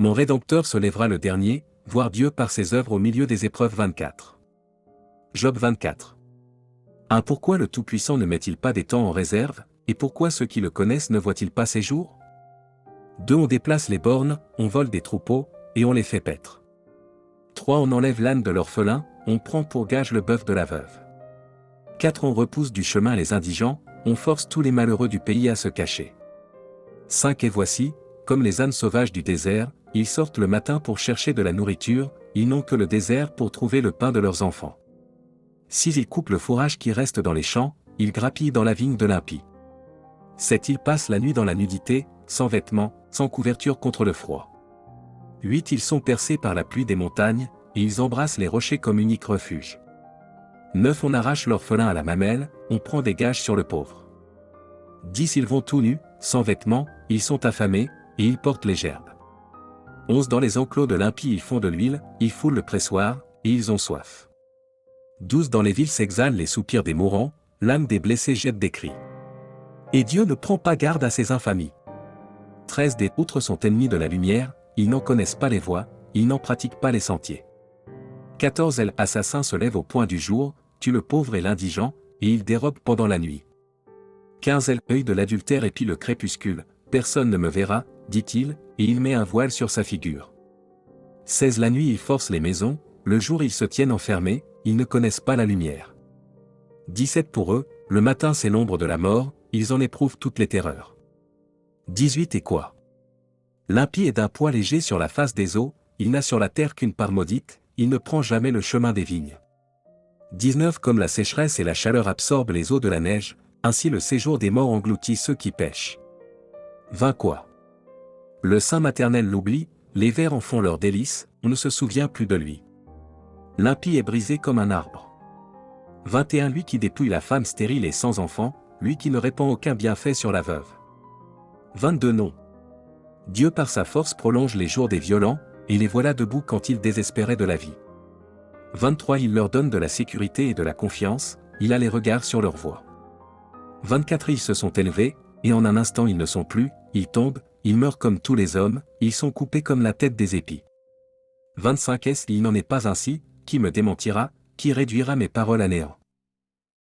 Mon Rédempteur se lèvera le dernier, voir Dieu par ses œuvres au milieu des épreuves 24. Job 24. 1. Pourquoi le Tout-Puissant ne met-il pas des temps en réserve, et pourquoi ceux qui le connaissent ne voient-ils pas ses jours? 2. On déplace les bornes, on vole des troupeaux, et on les fait paître. 3. On enlève l'âne de l'orphelin, on prend pour gage le bœuf de la veuve. 4. On repousse du chemin les indigents, on force tous les malheureux du pays à se cacher. 5. Et voici, comme les ânes sauvages du désert, ils sortent le matin pour chercher de la nourriture, ils n'ont que le désert pour trouver le pain de leurs enfants. 6. Ils coupent le fourrage qui reste dans les champs, ils grappillent dans la vigne de l'impie. 7. Ils passent la nuit dans la nudité, sans vêtements, sans couverture contre le froid. 8. Ils sont percés par la pluie des montagnes, et ils embrassent les rochers comme unique refuge. 9. On arrache l'orphelin à la mamelle, on prend des gages sur le pauvre. 10. Ils vont tout nus, sans vêtements, ils sont affamés, et ils portent les gerbes. 11. Dans les enclos de l'impie ils font de l'huile, ils foulent le pressoir, et ils ont soif. 12. Dans les villes s'exhalent les soupirs des mourants, l'âme des blessés jette des cris. Et Dieu ne prend pas garde à ces infamies. 13. Des outres sont ennemis de la lumière, ils n'en connaissent pas les voies, ils n'en pratiquent pas les sentiers. 14. L'assassin se lève au point du jour, tue le pauvre et l'indigent, et il dérobe pendant la nuit. 15. Œil de l'adultère épie le crépuscule, personne ne me verra, dit-il, et il met un voile sur sa figure. 16. La nuit ils forcent les maisons, le jour ils se tiennent enfermés, ils ne connaissent pas la lumière. 17. Pour eux, le matin c'est l'ombre de la mort, ils en éprouvent toutes les terreurs. 18. Et quoi? L'impie est d'un poids léger sur la face des eaux, il n'a sur la terre qu'une part maudite, il ne prend jamais le chemin des vignes. 19. Comme la sécheresse et la chaleur absorbent les eaux de la neige, ainsi le séjour des morts engloutit ceux qui pêchent. 20. Quoi? Le sein maternel l'oublie, les vers en font leur délice, on ne se souvient plus de lui. L'impie est brisé comme un arbre. 21. Lui qui dépouille la femme stérile et sans enfant, lui qui ne répand aucun bienfait sur la veuve. 22. Non. Dieu par sa force prolonge les jours des violents, et les voilà debout quand ils désespéraient de la vie. 23. Il leur donne de la sécurité et de la confiance, il a les regards sur leur voie. 24. Ils se sont élevés, et en un instant ils ne sont plus, ils tombent, ils meurent comme tous les hommes, ils sont coupés comme la tête des épis. 25. Il n'en est pas ainsi, qui me démentira, qui réduira mes paroles à néant?